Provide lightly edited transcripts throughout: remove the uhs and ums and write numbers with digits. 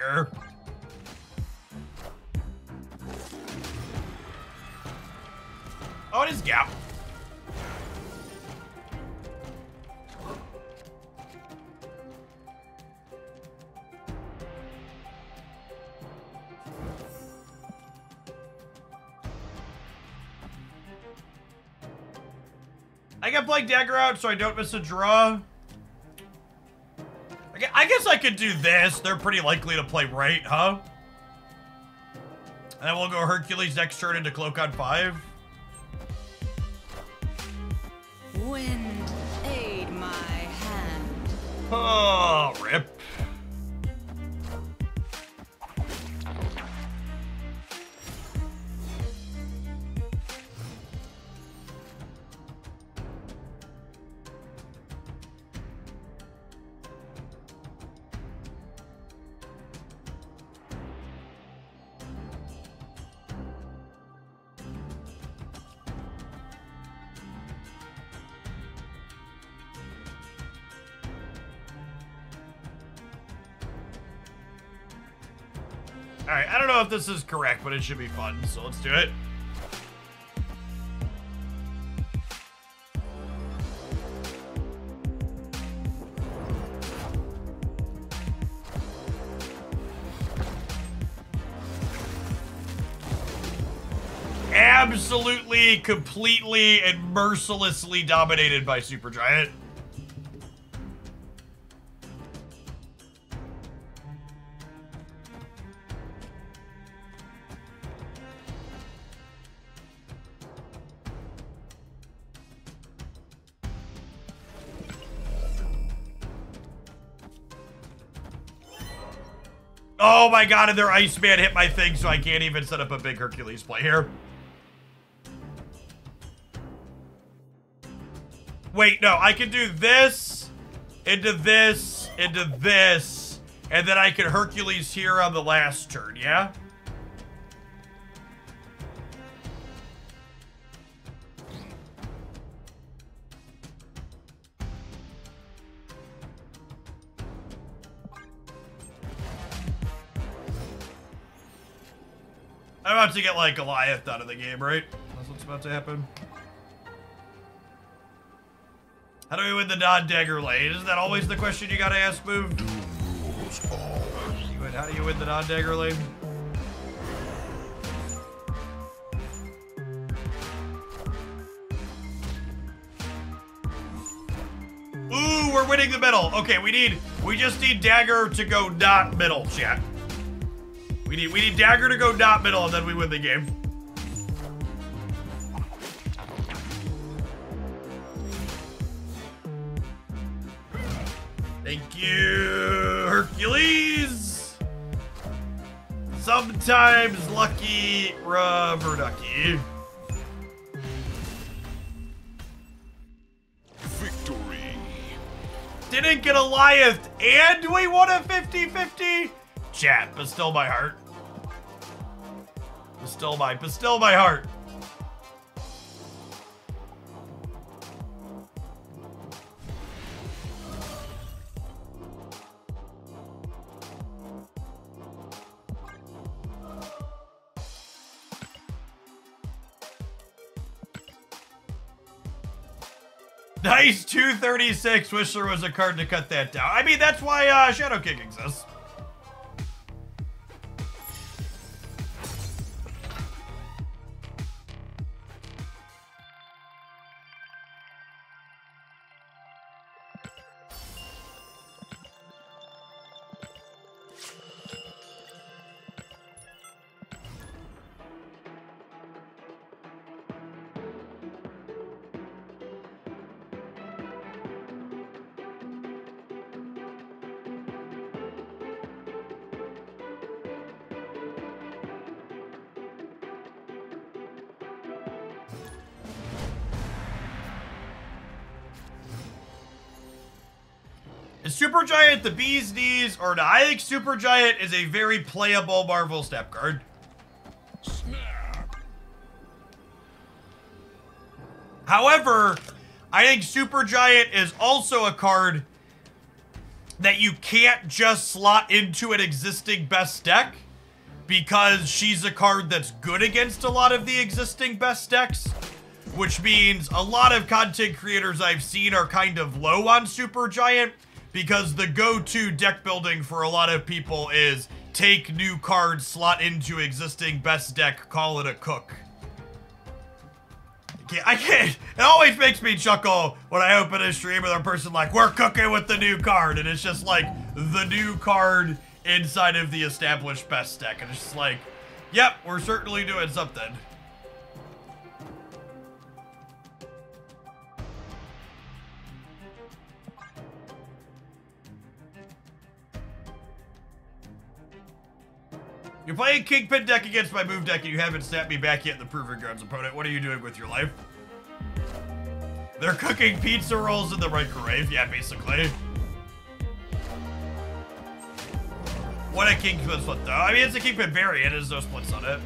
dagger. Oh, it is gap. I got blank dagger out so I don't miss a draw. I guess I could do this. They're pretty likely to play right, huh? And then we'll go Hercules next turn into Cloak on 5. Wind, aid my hand. Oh, rip. Alright, I don't know if this is correct, but it should be fun, so let's do it. Absolutely, completely, and mercilessly dominated by Supergiant. Oh my god, and their Iceman hit my thing, so I can't even set up a big Hercules play here. Wait, no, I can do this, into this, into this, and then I can Hercules here on the last turn, yeah? I'm about to get, like, Goliath out of the game, right? That's what's about to happen. How do we win the non-dagger lane? Isn't that always the question you gotta ask, Move? How do you win the non-dagger lane? Ooh, we're winning the middle. Okay, we just need dagger to go not middle, chat. We need dagger to go not middle, and then we win the game. Thank you, Hercules. Sometimes lucky rubber ducky. Victory. Didn't get Goliath, and we won a 50-50. Chat, but still my heart. But still my heart. Nice 236. Wish there was a card to cut that down. I mean, that's why Shadow King exists. Is Supergiant the bee's knees or not? I think Supergiant is a very playable Marvel Step card. Snap. However, I think Supergiant is also a card that you can't just slot into an existing best deck because she's a card that's good against a lot of the existing best decks, which means a lot of content creators I've seen are kind of low on Supergiant because the go-to deck building for a lot of people is take new cards, slot into existing best deck, call it a cook. I can't. It always makes me chuckle when I open a stream with a person like, we're cooking with the new card, and it's just like the new card inside of the established best deck, and it's just like, yep, we're certainly doing something. You're playing Kingpin deck against my move deck and you haven't snapped me back yet in the Proving Grounds opponent. What are you doing with your life? They're cooking pizza rolls in the microwave. Yeah, basically. What a Kingpin split, though. I mean, it's a Kingpin variant. There's no splits on it.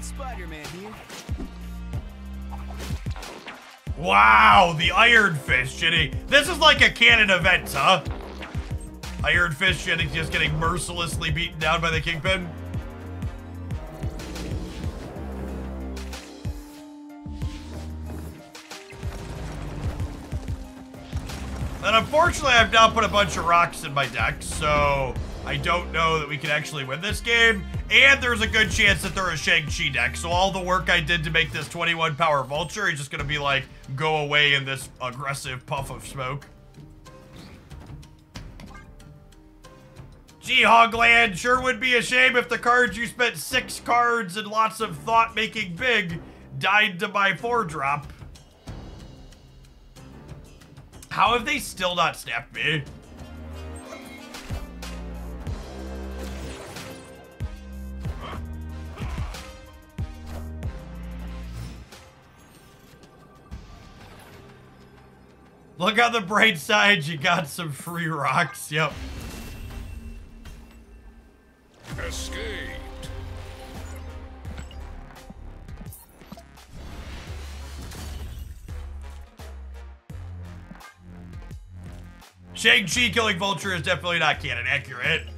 Spider-Man here. Wow, the Iron Fist shitting. This is like a canon event, huh? Iron Fist shitting just getting mercilessly beaten down by the Kingpin. And unfortunately, I've now put a bunch of rocks in my deck, so I don't know that we can actually win this game. And there's a good chance that they're a Shang-Chi deck, so all the work I did to make this 21 power Vulture is just gonna be like, go away in this aggressive puff of smoke. Gee, Hogland, sure would be a shame if the cards you spent 6 cards and lots of thought making big died to my 4-drop. How have they still not snapped me? Look on the bright side, you got some free rocks. Yep. Escaped. Shang-Chi killing Vulture is definitely not canon accurate.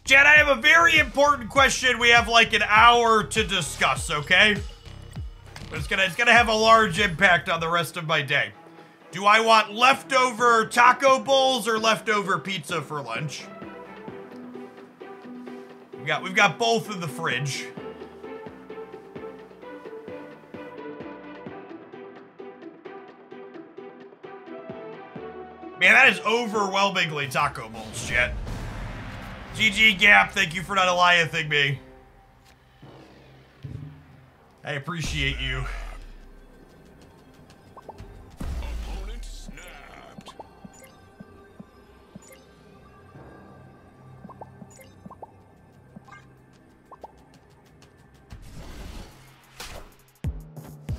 Chad, I have a very important question. We have like an hour to discuss, okay? But it's gonna have a large impact on the rest of my day. Do I want leftover taco bowls or leftover pizza for lunch? We've got both in the fridge. Man, that is overwhelmingly taco bowls, chat. GG Gap, thank you for not Eliathing me. I appreciate you. Opponent snapped.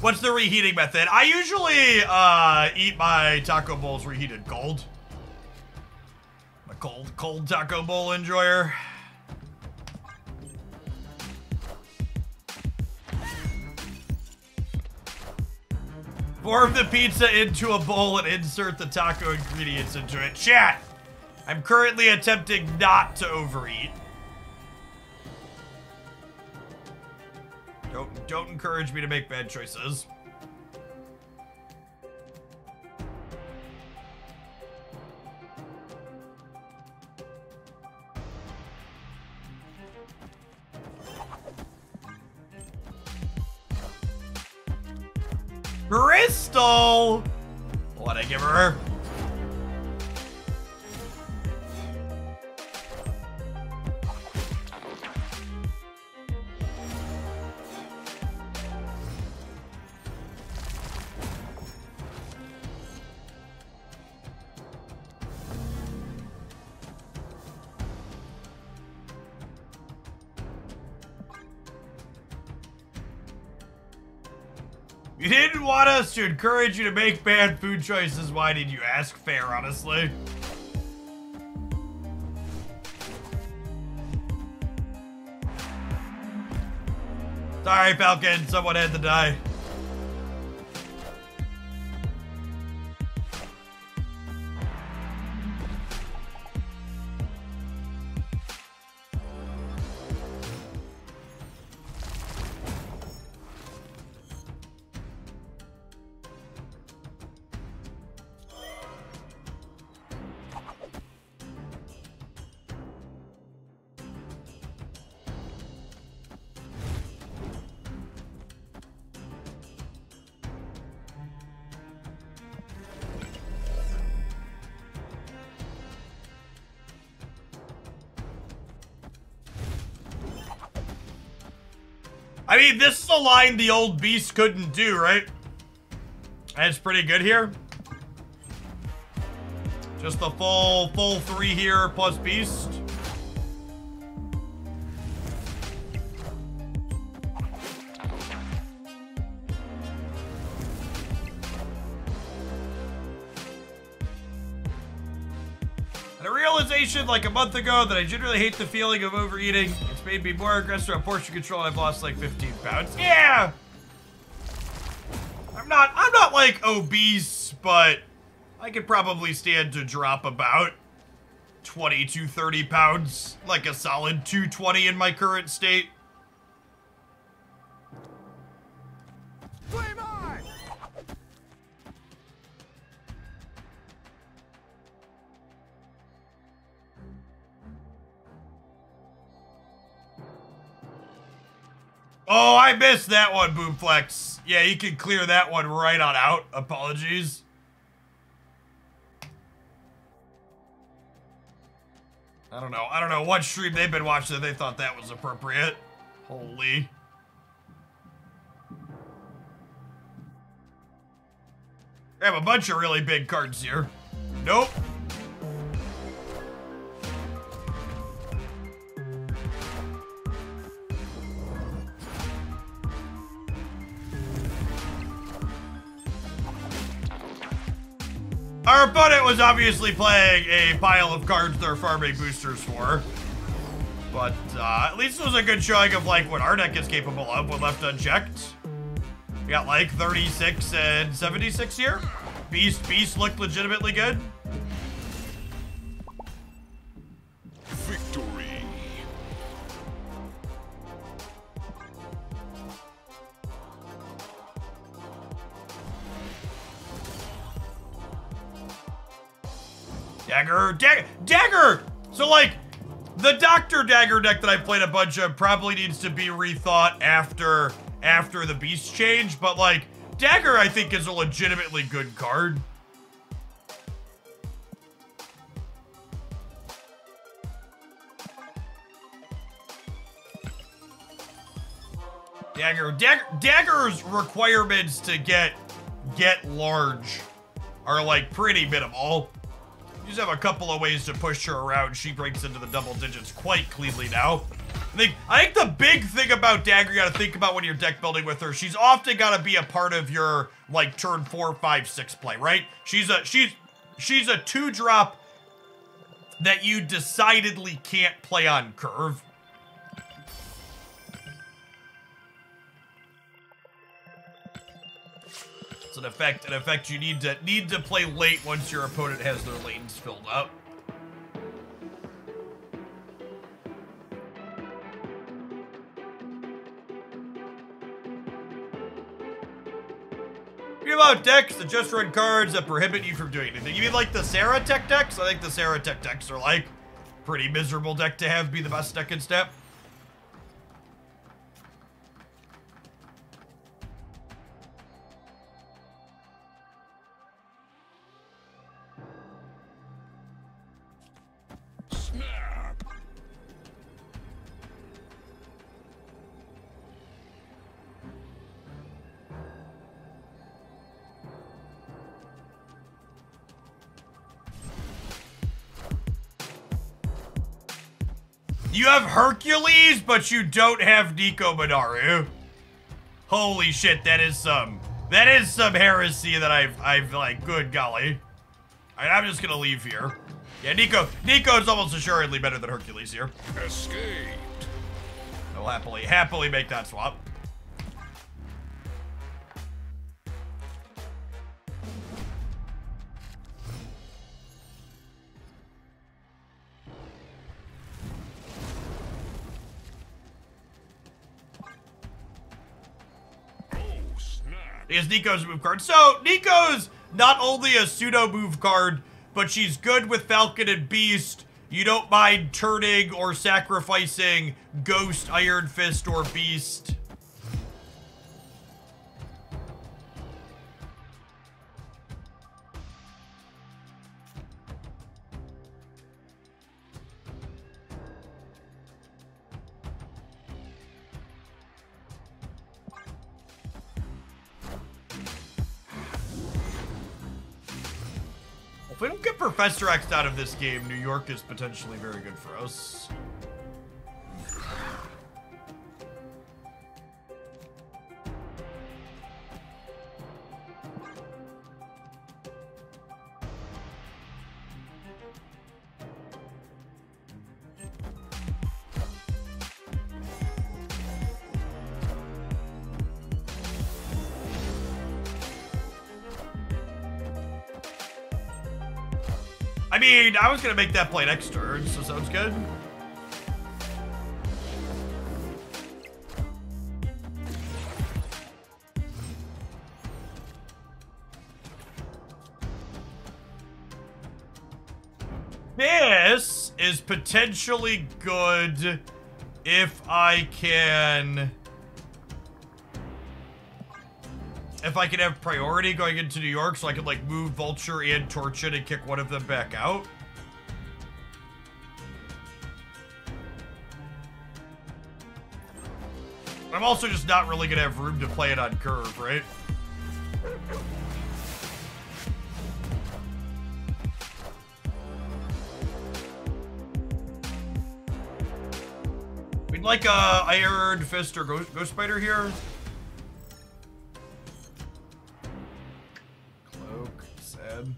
What's the reheating method? I usually eat my taco bowls reheated cold. Cold taco bowl enjoyer. Form the pizza into a bowl and insert the taco ingredients into it. Chat, I'm currently attempting not to overeat. Don't encourage me to make bad choices. Crystal! What I give her? You didn't want us to encourage you to make bad food choices. Why did you ask? Fair, honestly. Sorry, Falcon. Someone had to die. I mean, this is a line the old beast couldn't do, right? That's pretty good here. Just the full 3 here plus beast. And a realization like a month ago that I generally hate the feeling of overeating. It's made me more aggressive on portion control. I've lost like 15 pounds. Yeah! I'm not like obese, but I could probably stand to drop about 20 to 30 pounds. Like a solid 220 in my current state. Flame on! Oh, I missed that one, Boomflex. Yeah, you can clear that one right on out. Apologies. I don't know what stream they've been watching that they thought that was appropriate. Holy. I have a bunch of really big cards here. Nope. Our opponent was obviously playing a pile of cards they're farming boosters for. But at least it was a good showing of like what our deck is capable of when left unchecked. We got like 36 and 76 here. Beast looked legitimately good. Victory. Dagger! So like, the Dr. Dagger deck that I played a bunch of probably needs to be rethought after the Beast change, but like, Dagger I think is a legitimately good card. Dagger's requirements to get large are like pretty minimal. You just have a couple of ways to push her around. She breaks into the double digits quite cleanly now. I think the big thing about Dagger you gotta think about when you're deck building with her, she's often gotta be a part of your like turn 4, 5, 6 play, right? She's a 2-drop that you decidedly can't play on curve. It's an effect you need to play late once your opponent has their lanes filled up. You about decks that just run cards that prohibit you from doing anything. You mean like the Sarah Tech decks? I think the Sarah Tech decks are like pretty miserable deck to have be the best deck in step. Snap. You have Hercules, but you don't have Nico Minaru. Holy shit, that is some That is some heresy that I've like, good golly. Alright, I'm just gonna leave here. Yeah, Nico's almost assuredly better than Hercules here. Escaped. I will happily make that swap. Is Nico's move card. So, Nico's not only a pseudo move card, but she's good with Falcon and Beast. You don't mind turning or sacrificing Ghost, Iron Fist, or Beast. If we don't get Professor X out of this game, New York is potentially very good for us. I mean, I was gonna make that play next turn, so sounds good. This is potentially good if I can have priority going into New York, so I can like move Vulture and Torchin and kick one of them back out. I'm also just not really gonna have room to play it on curve, right? We'd like a Iron Fist or Ghost Spider here. Cloak, sad.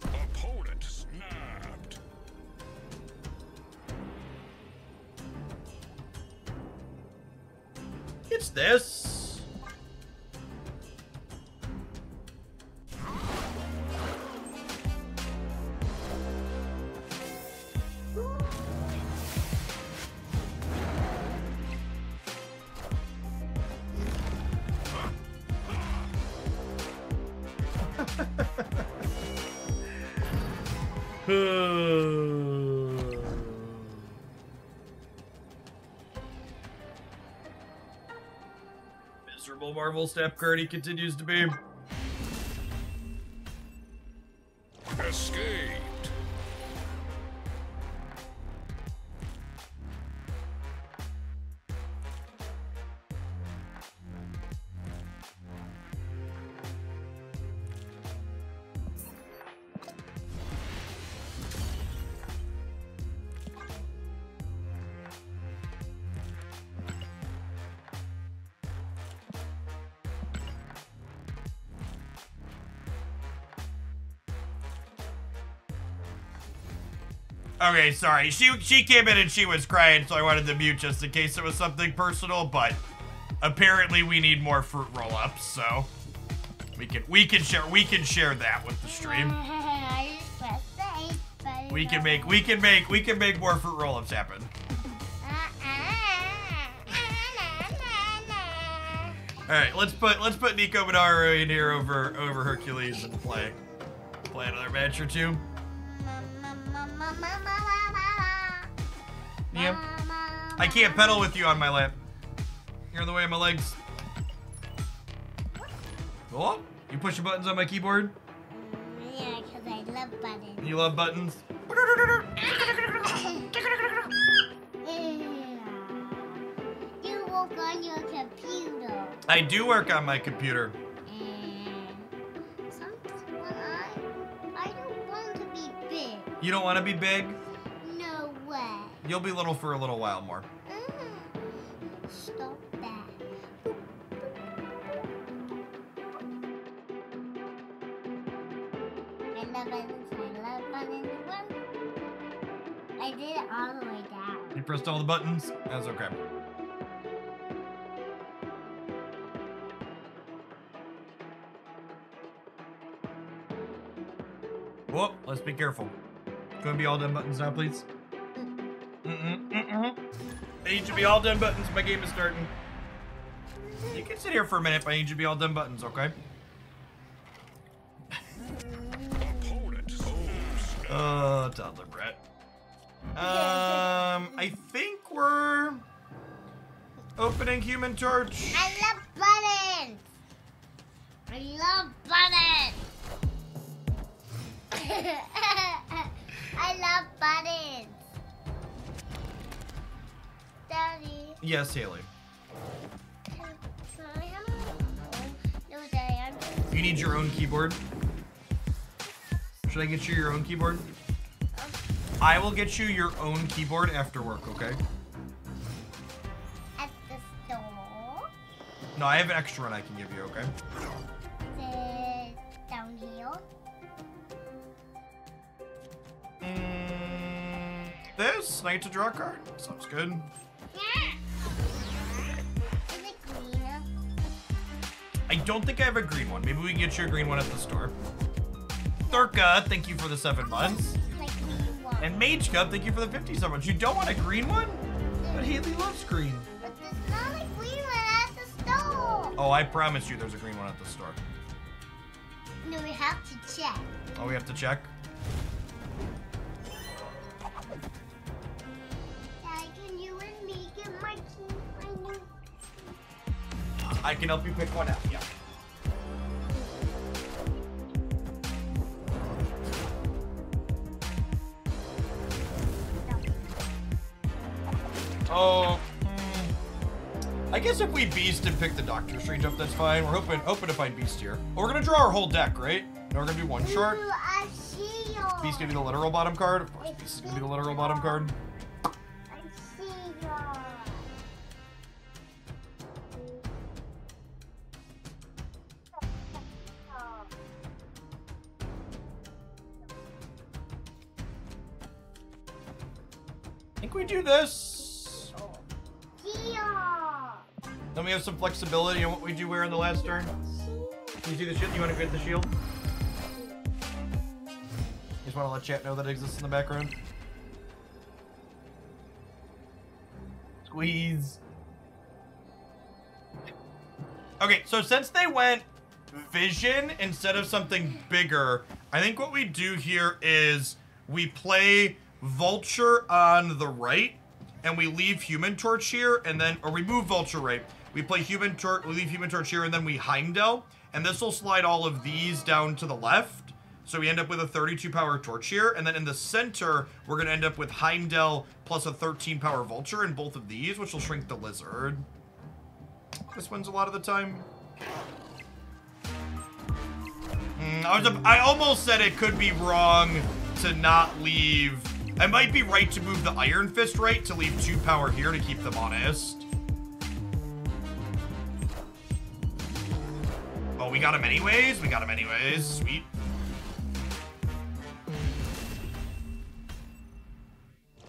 Opponent snapped. It's this. Miserable Marvel step card he continues to be. Escaped. Okay, sorry. She came in and she was crying, so I wanted to mute just in case it was something personal, but apparently we need more fruit roll-ups, so we can share that with the stream. We can make more fruit roll-ups happen. Alright, let's put Nico Minaro in here over Hercules and play another match or two. Yep. I can't pedal with you on my lap. You're in the way of my legs. Oh, you pushing buttons on my keyboard? Yeah, because I love buttons. You love buttons? I do work on my computer. And sometimes I don't want to be big. You don't want to be big? No way. You'll be little for a little while more. Stop that. I love buttons. I did it all the way down. You pressed all the buttons? That's okay. Whoop, let's be careful. Can we be all done buttons now, please? I need you to be all done buttons. My game is starting. You can sit here for a minute, but I need you to be all done buttons, okay? Opponent. Toddler Brett. I think we're opening Human Torch. I love buttons. I love buttons. I love buttons. Daddy. Yes, Haley. Can I have my own? No, Daddy, I'm just... You need your own keyboard? Should I get you your own keyboard? I will get you your own keyboard after work, okay? At the store. No, I have an extra one I can give you, okay? Is it down here? This? Night to draw a card? Sounds good. Is it green? I don't think I have a green one. Maybe we can get you a green one at the store. Thurka, thank you for the 7 months. Like green one. And Mage Cup, thank you for the 50 so much. You don't want a green one? But Haley loves green. But there's not a green one at the store. Oh, I promise you there's a green one at the store. No, we have to check. Oh, we have to check? Dad, can you and me get my key? I can help you pick one out, yeah. Oh, I guess if we beast and pick the Doctor Strange up, that's fine. We're hoping to find beast here. Oh, we're gonna draw our whole deck, right? No, we're gonna do one short. Ooh, I see you. Beast gonna be the literal bottom card. Of course, beast is gonna be the literal bottom card. I see you. I think we do this. Here. Then we have some flexibility on what we do wear in the last turn. Can you see the shield? You want to get the shield? Just want to let chat know that it exists in the background. Squeeze. Okay, so since they went vision instead of something bigger, I think what we do here is we play Vulture on the right, and we leave Human Torch here, and then, or we move Vulture right. We play Human Torch, we leave Human Torch here, and then we Heimdall, and this will slide all of these down to the left. So we end up with a 32 power Torch here, and then in the center, we're gonna end up with Heimdall plus a 13 power Vulture in both of these, which will shrink the Lizard. This wins a lot of the time. I almost said it could be wrong to not leave. I might be right to move the Iron Fist right to leave 2 power here to keep them honest. Oh, we got him anyways? We got him anyways. Sweet.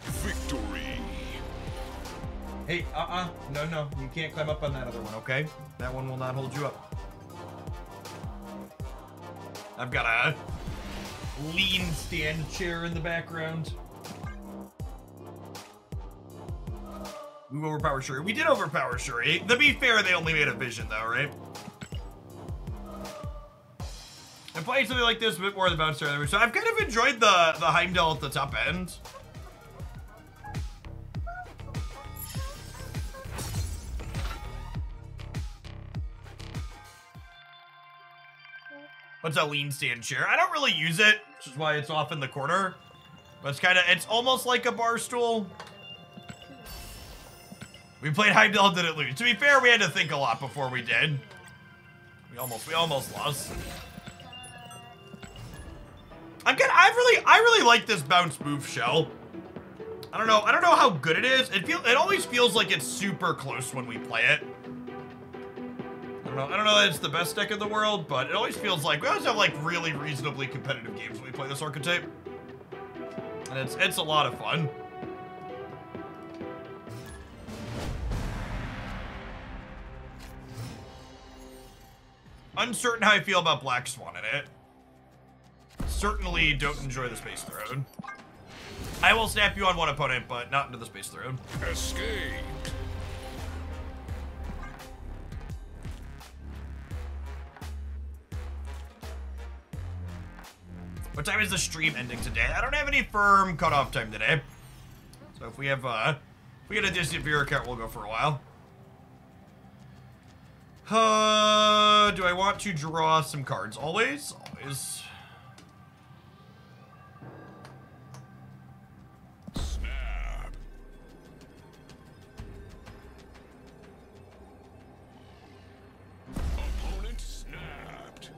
Victory. Hey, no, you can't climb up on that other one, okay? That one will not hold you up. I've got a lean stand chair in the background. We overpower Shuri. We did overpower Shuri. To be fair, they only made a vision though, right? I'm playing something like this a bit more of the bouncer. So I've kind of enjoyed the Heimdall at the top end. What's a lean stand chair? I don't really use it, which is why it's off in the corner. But it's almost like a bar stool. We played Heimdall, didn't lose. To be fair, we had to think a lot before we did. We almost lost. I really like this bounce move shell. I don't know how good it is. It always feels like it's super close when we play it. I don't know that it's the best deck in the world, but it always feels like we always have like really reasonably competitive games when we play this archetype. And it's a lot of fun. Uncertain how I feel about Black Swan in it. Certainly don't enjoy the Space Throne. I will snap you on one opponent, but not into the Space Throne. Escaped. What time is the stream ending today? I don't have any firm cutoff time today. So if we get a distant viewer count, we'll go for a while. Do I want to draw some cards? Always. Snap. Opponent snapped.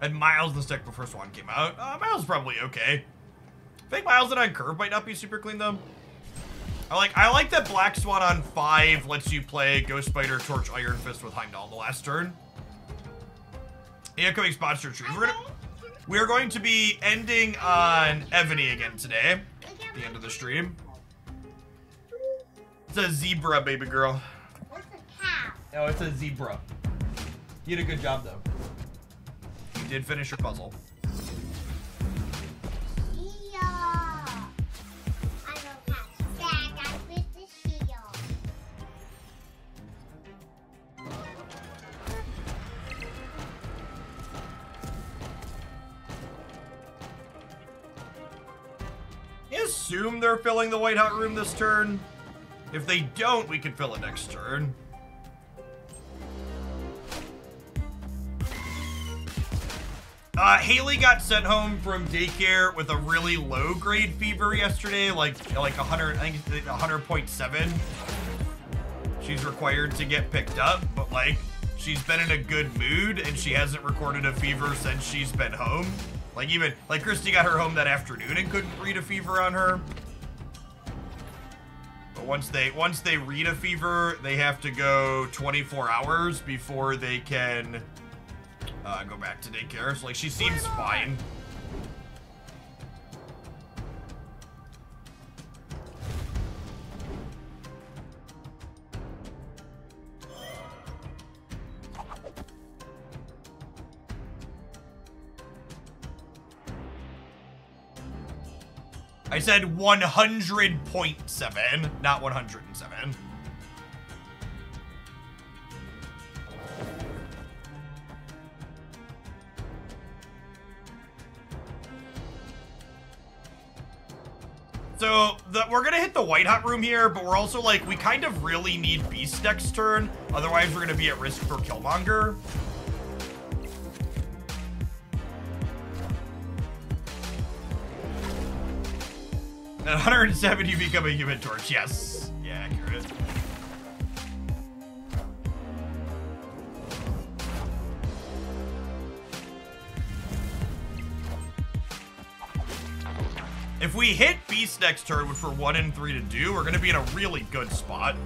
And Miles in this deck before Swan came out. Miles is probably okay. I think Miles and on curve might not be super clean though. I like that Black Swan on 5 lets you play Ghost Spider, Torch, Iron Fist with Heimdall the last turn. The upcoming sponsor tree. We are going to be ending on Ebony again today. At the end of the stream. It's a zebra, baby girl. What's a cow? Oh, it's a zebra. You did a good job though. You did finish your puzzle. Assume they're filling the white hot room this turn. If they don't, we can fill it next turn. Haley got sent home from daycare with a really low grade fever yesterday, like 100, I think 100.7. She's required to get picked up, but like she's been in a good mood and she hasn't recorded a fever since she's been home. Like Christy got her home that afternoon and couldn't read a fever on her. But once they read a fever, they have to go 24 hours before they can go back to daycare. So like she seems fine. I said 100.7, not 107. So we're gonna hit the white hot room here, but we're also like, we kind of really need Beast next turn. Otherwise, we're gonna be at risk for Killmonger. At 170, you become a Human Torch. Yes. Yeah, accurate. If we hit Beast next turn, which we're 1 and 3 to do, we're going to be in a really good spot.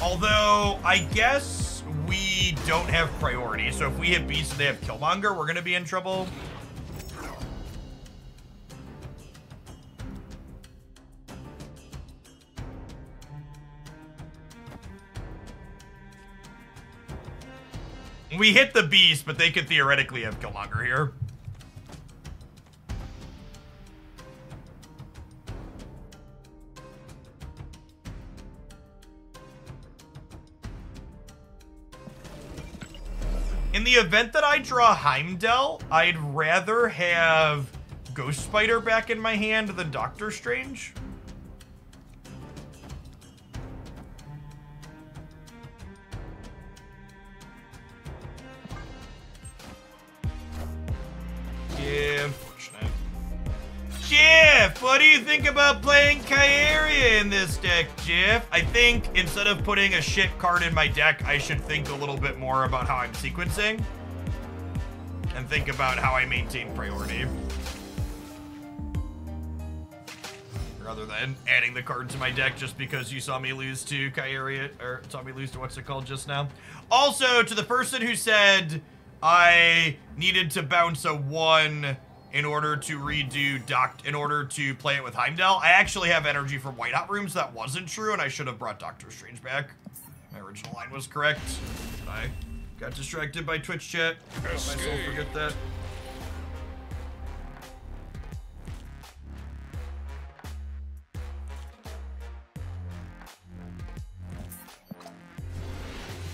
Although, I guess we don't have priority, so if we hit Beast and they have Killmonger, we're gonna be in trouble. We hit the Beast, but they could theoretically have Killmonger here. In the event that I draw Heimdall, I'd rather have Ghost Spider back in my hand than Doctor Strange. What do you think about playing Kyaria in this deck, Jeff? I think instead of putting a shit card in my deck, I should think a little bit more about how I'm sequencing. And think about how I maintain priority. Rather than adding the card to my deck just because you saw me lose to Kyaria, or saw me lose to what's it called just now. Also, to the person who said I needed to bounce a 1 in order to redo in order to play it with Heimdall, I actually have energy from White Hot Rooms. That wasn't true, and I should have brought Doctor Strange back. My original line was correct. But I got distracted by Twitch chat. Let myself forget that.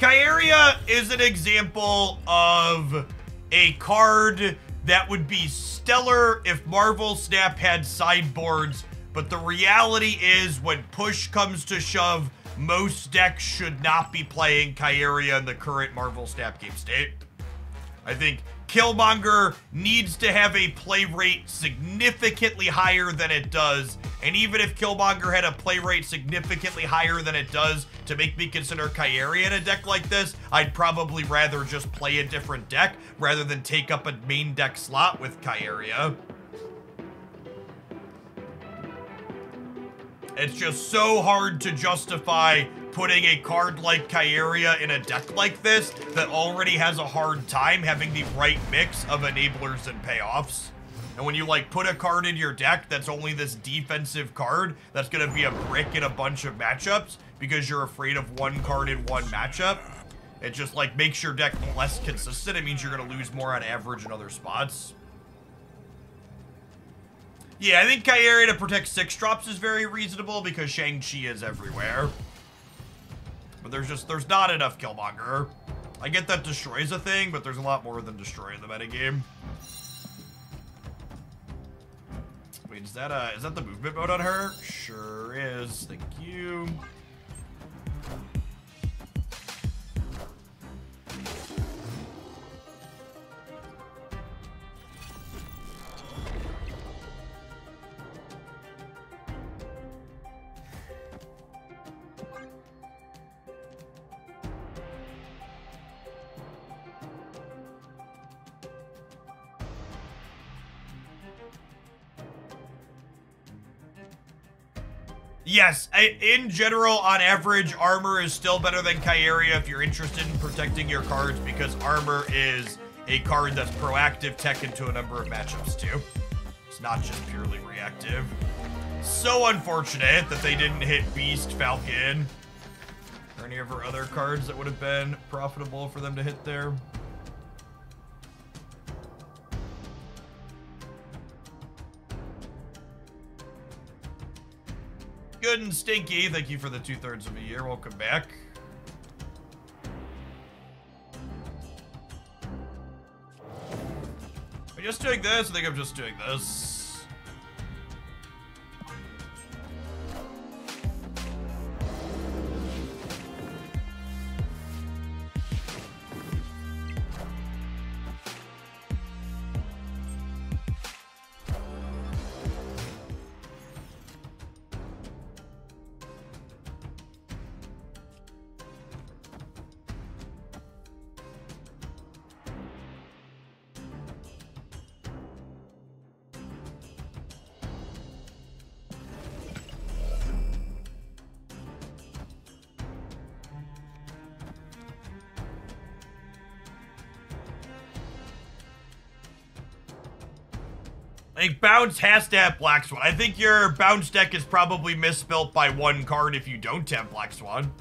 Kyaria is an example of a card that would be stellar if Marvel Snap had sideboards, but the reality is when push comes to shove, most decks should not be playing Kyaria in the current Marvel Snap game state. I think Killmonger needs to have a play rate significantly higher than it does, and even if Killmonger had a play rate significantly higher than it does to make me consider Kyaria in a deck like this, I'd probably rather just play a different deck rather than take up a main deck slot with Kyaria. It's just so hard to justify putting a card like Kyaria in a deck like this that already has a hard time having the right mix of enablers and payoffs. And when you like put a card in your deck that's only this defensive card that's gonna be a brick in a bunch of matchups because you're afraid of one card in one matchup, it just like makes your deck less consistent. It means you're gonna lose more on average in other spots. Yeah, I think Kyaria to protect 6-drops is very reasonable because Shang-Chi is everywhere. But there's not enough Killmonger. I get that destroy's a thing, but there's a lot more than destroy in the metagame. Wait, is that the movement mode on her? Sure is. Thank you. Yes, in general, on average, armor is still better than Kyaria if you're interested in protecting your cards because armor is a card that's proactive tech into a number of matchups too. It's not just purely reactive. So unfortunate that they didn't hit Beast, Falcon, or any of her other cards that would have been profitable for them to hit there. Good and Stinky, thank you for the 2/3 of a year. Welcome back. Am I just doing this? I think I'm just doing this. I think Bounce has to have Black Swan. I think your Bounce deck is probably misbuilt by one card if you don't have Black Swan.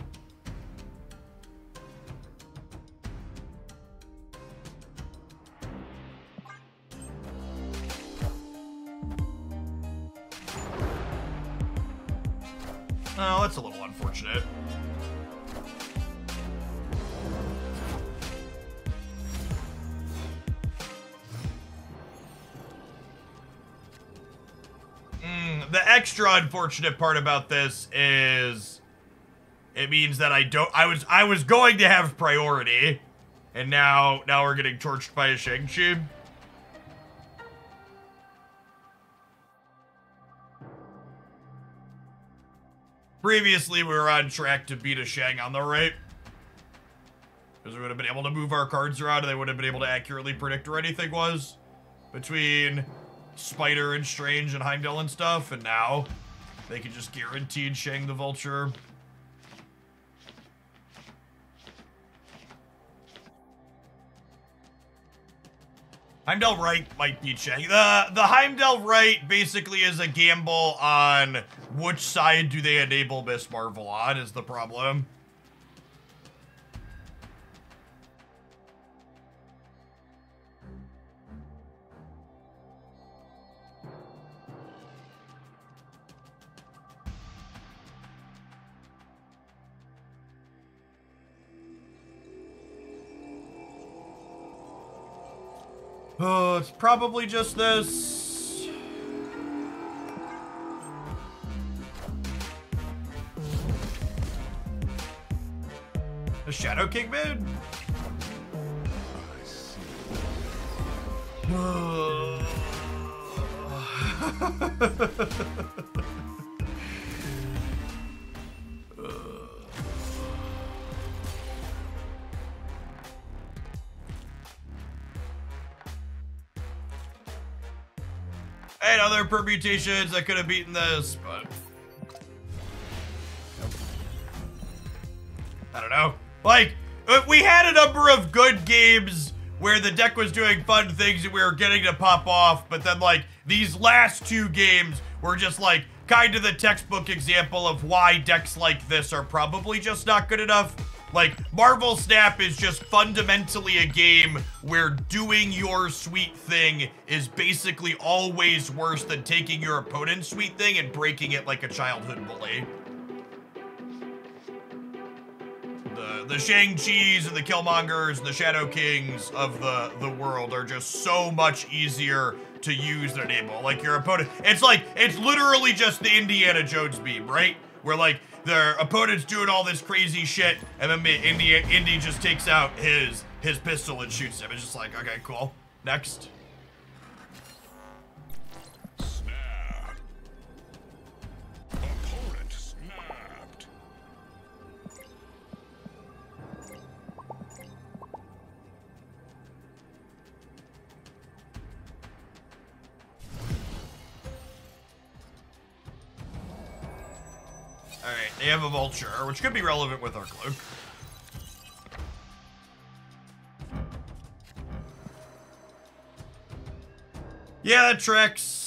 Oh, that's a little unfortunate. The extra unfortunate part about this is it means that I was going to have priority, and now we're getting torched by a Shang-Chi. Previously, we were on track to beat a Shang on the right. Because we would have been able to move our cards around and they would have been able to accurately predict where anything was. Between Spider and Strange and Heimdall and stuff. And now, they can just guaranteed Shang the Vulture. Heimdall right might beat Shang. The Heimdall right basically is a gamble on which side do they enable Miss Marvel on is the problem. Oh, it's probably just this. A Shadow King mid? And other permutations that could have beaten this, but I don't know. Like, we had a number of good games where the deck was doing fun things and we were getting to pop off, but then, like, these last two games were just, like, kind of the textbook example of why decks like this are probably just not good enough. Like, Marvel Snap is just fundamentally a game where doing your sweet thing is basically always worse than taking your opponent's sweet thing and breaking it like a childhood bully. The Shang-Chi's and the Killmongers and the Shadow Kings of the world are just so much easier to use and enable. Like, your opponent, it's literally just the Indiana Jones beam, right? Where, like, their opponent's doing all this crazy shit, and then Indy just takes out his pistol and shoots him. It's just like, okay, cool. Next. Snap. Opponent snapped. Alright, they have a Vulture, which could be relevant with our Cloak. Yeah, that tracks.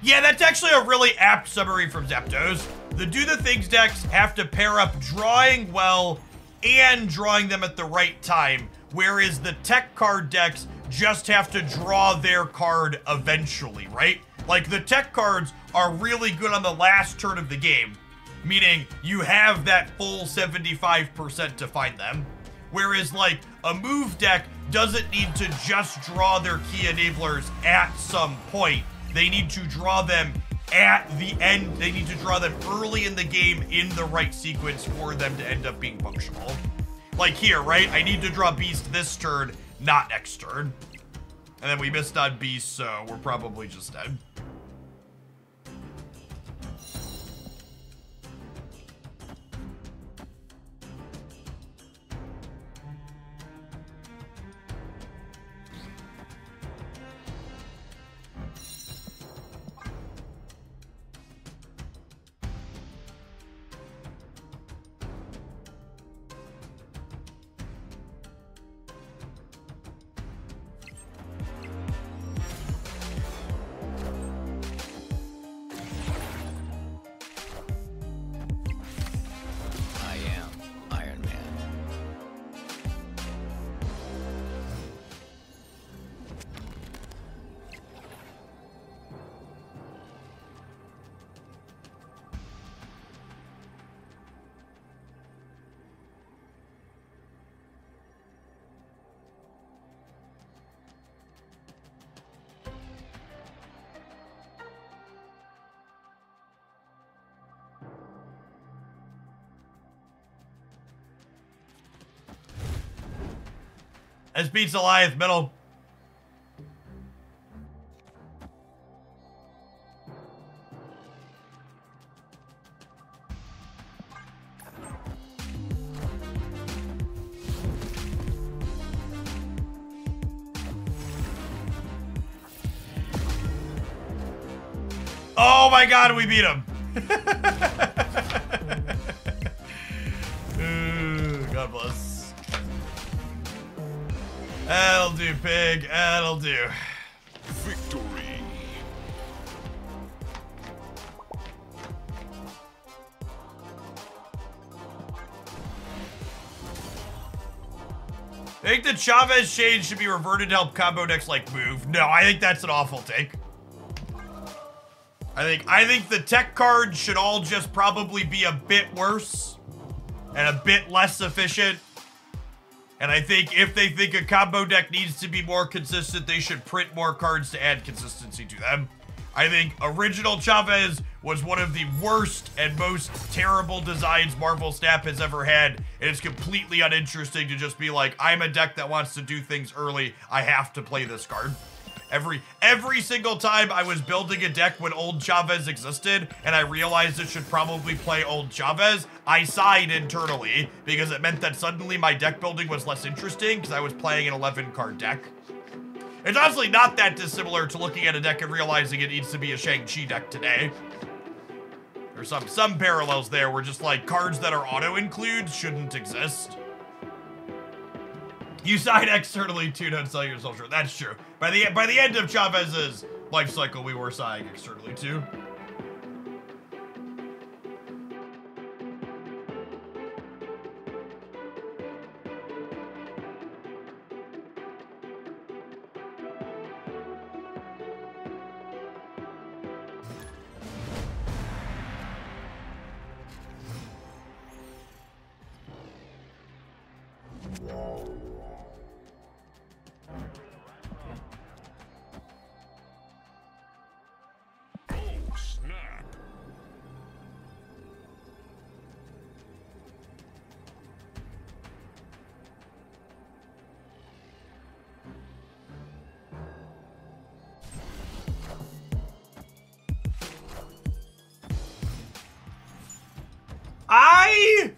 Yeah, that's actually a really apt summary from Zapdos. The Do the Things decks have to pair up drawing well and drawing them at the right time, whereas the tech card decks just have to draw their card eventually, right? Like, the tech cards are really good on the last turn of the game, meaning you have that full 75% to find them. Whereas, like, a move deck doesn't need to just draw their key enablers at some point. They need to draw them at the end. They need to draw them early in the game in the right sequence for them to end up being functional. Like here, right? I need to draw Beast this turn, not next turn. And then we missed on Beast, so we're probably just dead. As beats Goliath, middle. Oh my god, we beat him. Ooh, God bless. That'll do, pig. That'll do. Victory. I think the Chavez shade should be reverted to help combo decks like move. No, I think that's an awful take. I think the tech cards should all just probably be a bit worse and a bit less efficient. And I think if they think a combo deck needs to be more consistent, they should print more cards to add consistency to them. I think original Chavez was one of the worst and most terrible designs Marvel Snap has ever had. And it's completely uninteresting to just be like, I'm a deck that wants to do things early. I have to play this card. Every single time I was building a deck when old Chavez existed and I realized it should probably play old Chavez, I sighed internally because it meant that suddenly my deck building was less interesting because I was playing an 11-card deck. It's honestly not that dissimilar to looking at a deck and realizing it needs to be a Shang-Chi deck today. There's some parallels there where just like cards that are auto-includes shouldn't exist. You sign externally too, don't sell yourself short. That's true. By the end of Chavez's life cycle, we were sighing externally too. Oh, snap. I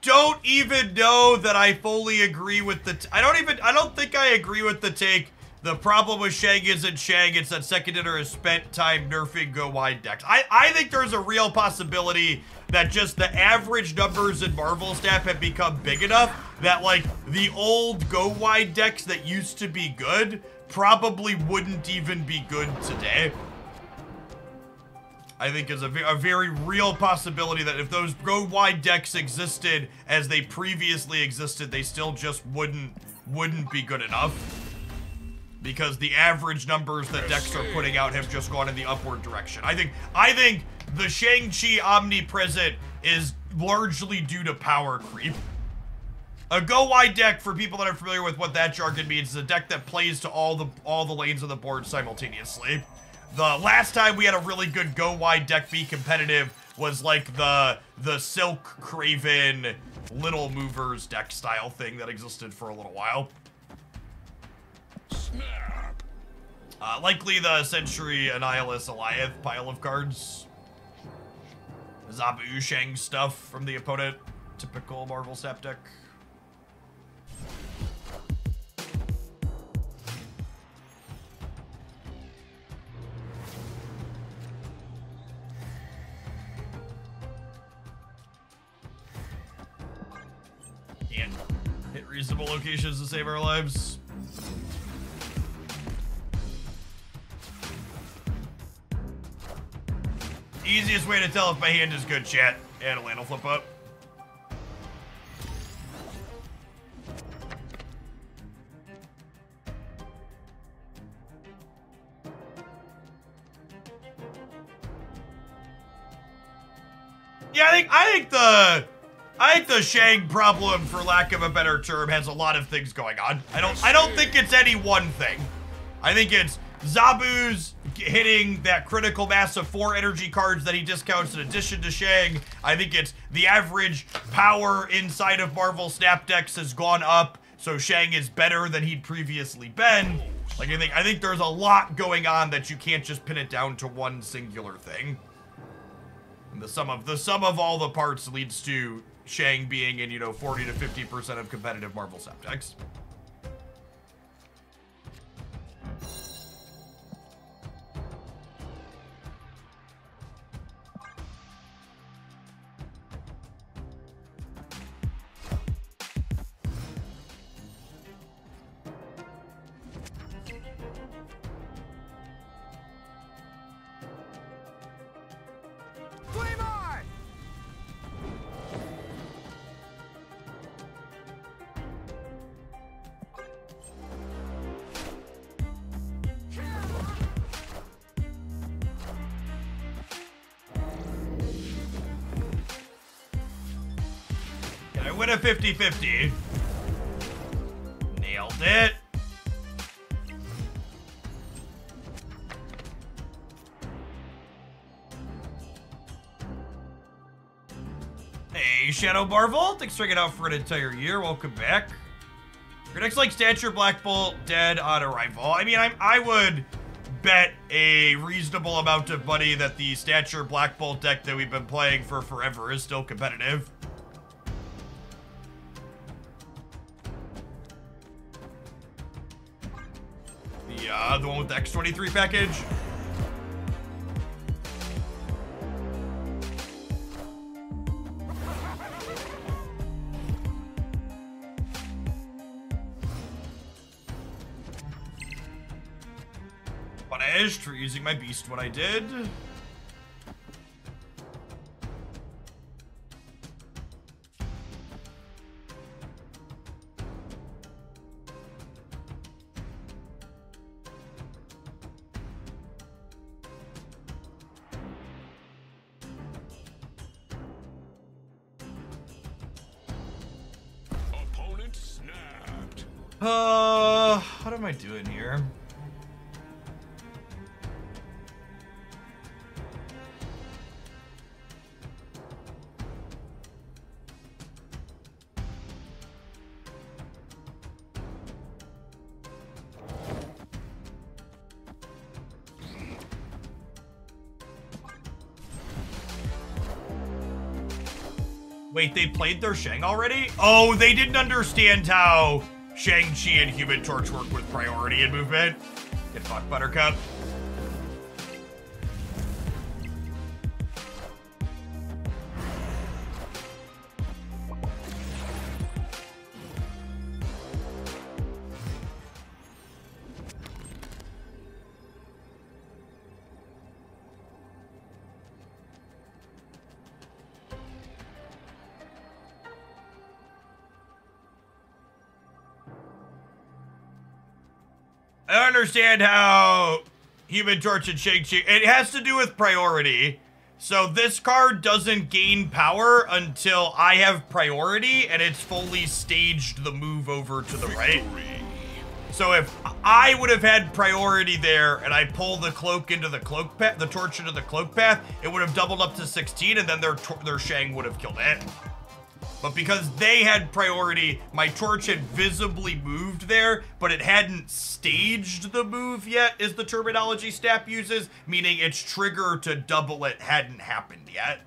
don't even know that I fully agree with the I don't think I agree with the take. The problem with Shang isn't Shang, it's that second hitter has spent time nerfing go wide decks. I think there's a real possibility that just the average numbers in Marvel Snap have become big enough that like the old go wide decks that used to be good probably wouldn't even be good today. I think is a very real possibility that if those go wide decks existed as they previously existed, they still just wouldn't be good enough. Because the average numbers that decks are putting out have just gone in the upward direction. I think the Shang-Chi Omnipresent is largely due to power creep. A go wide deck, for people that are familiar with what that jargon means, is a deck that plays to all the lanes of the board simultaneously. The last time we had a really good go wide deck be competitive was like the Silk Craven Little Movers deck style thing that existed for a little while. Snap. Likely the Century Annihilus Goliath pile of cards. Zabu Shang stuff from the opponent. Typical Marvel Snap deck. And hit reasonable locations to save our lives. Easiest way to tell if my hand is good, chat. And a land will flip up. Yeah, I think the Shang problem, for lack of a better term, has a lot of things going on. I don't think it's any one thing. I think it's Zabu's hitting that critical mass of 4 energy cards that he discounts in addition to Shang. I think it's the average power inside of Marvel Snap decks has gone up, So Shang is better than he'd previously been. Like, I think there's a lot going on that you can't just pin it down to one singular thing. And the sum of all the parts leads to Shang being in, 40 to 50% of competitive Marvel Snap decks. I win a 50-50. Nailed it. Hey, Shadow Marvel. Thanks for hanging out for an entire year. Welcome back. Your next like Stature Black Bolt dead on arrival. I mean, I would bet a reasonable amount of money that the Stature Black Bolt deck that we've been playing for forever is still competitive. The one with the X23 package. Punished for using my beast when I did. What am I doing here? Wait, they played their Shang already? Oh, they didn't understand how Shang-Chi and Human Torch work with priority and movement. Get fucked, Buttercup. I don't understand how Human Torch and Shang-Chi... It has to do with priority. So this card doesn't gain power until I have priority and it's fully staged the move over to the right. So if I would have had priority there and I pull the cloak into the cloak path, the torch into the cloak path, it would have doubled up to 16 and then their Shang would have killed it. But because they had priority, my torch had visibly moved there, but it hadn't staged the move yet, is the terminology Snap uses, meaning its trigger to double it hadn't happened yet.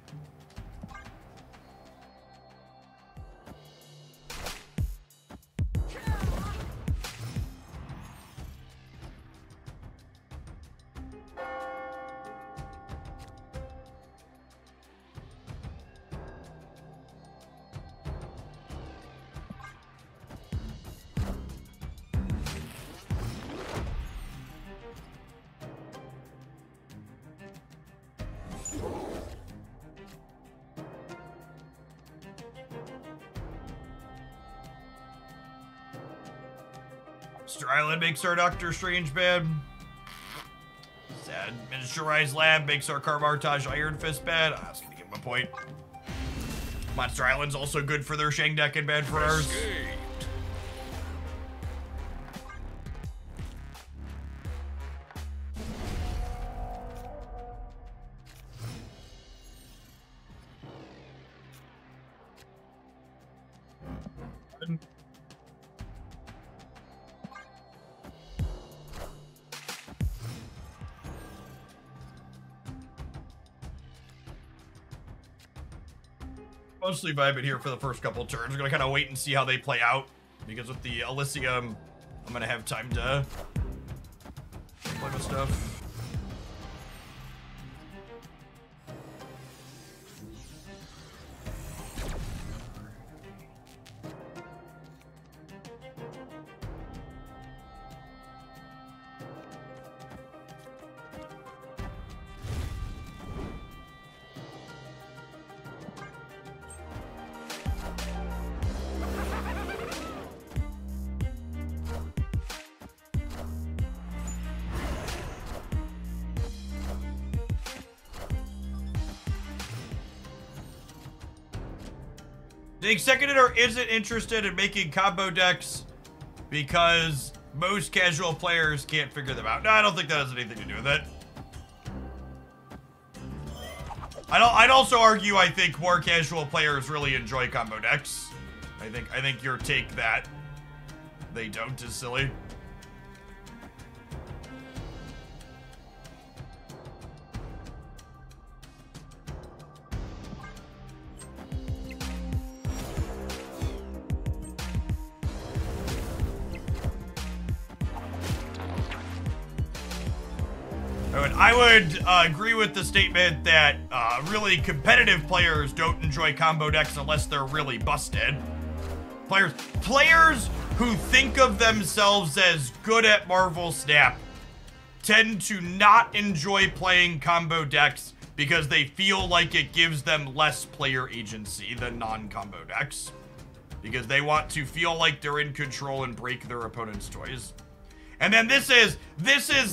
Mr. Island makes our Doctor Strange bad. Sad. Miniaturized Lab makes our Carmartage Iron Fist bad. I was gonna give him a point. Monster Island's also good for their Shang deck and bad for ours. mostly vibing here for the first couple turns. We're gonna kind of wait and see how they play out. Because with the Elysium, I'm gonna have time to play with stuff. The Executor isn't interested in making combo decks because most casual players can't figure them out. No, I don't think that has anything to do with it. I'd also argue I think more casual players really enjoy combo decks. I think your take that they don't is silly. I would agree with the statement that really competitive players don't enjoy combo decks unless they're really busted. Players who think of themselves as good at Marvel Snap tend to not enjoy playing combo decks because they feel like it gives them less player agency than non-combo decks. Because they want to feel like they're in control and break their opponent's toys. And then this is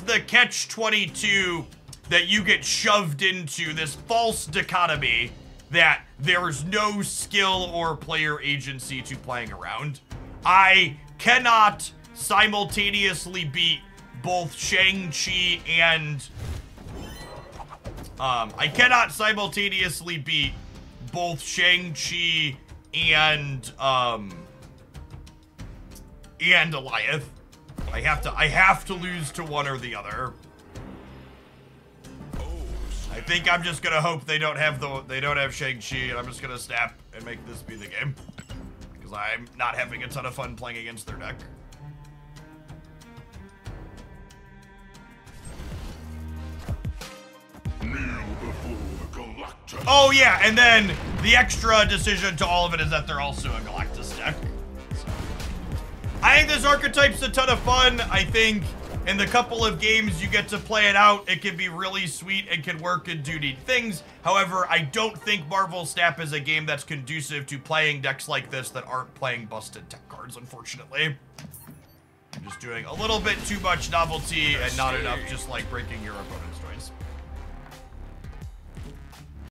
the catch-22 that you get shoved into, this false dichotomy that there's no skill or player agency to playing around. I cannot simultaneously beat both Shang-Chi and... I cannot simultaneously beat both Shang-Chi and Goliath. I have to lose to one or the other. I think I'm just gonna hope they don't have Shang-Chi, and I'm just gonna snap and make this be the game. Because I'm not having a ton of fun playing against their deck. Oh yeah, and then the extra decision to all of it is that they're also a Galactus deck. So. I think this archetype's a ton of fun. I think in the couple of games you get to play it out, it can be really sweet and can work and do neat things. However, I don't think Marvel Snap is a game that's conducive to playing decks like this that aren't playing busted tech cards, unfortunately. I'm just doing a little bit too much novelty and not enough just like breaking your opponent's toys.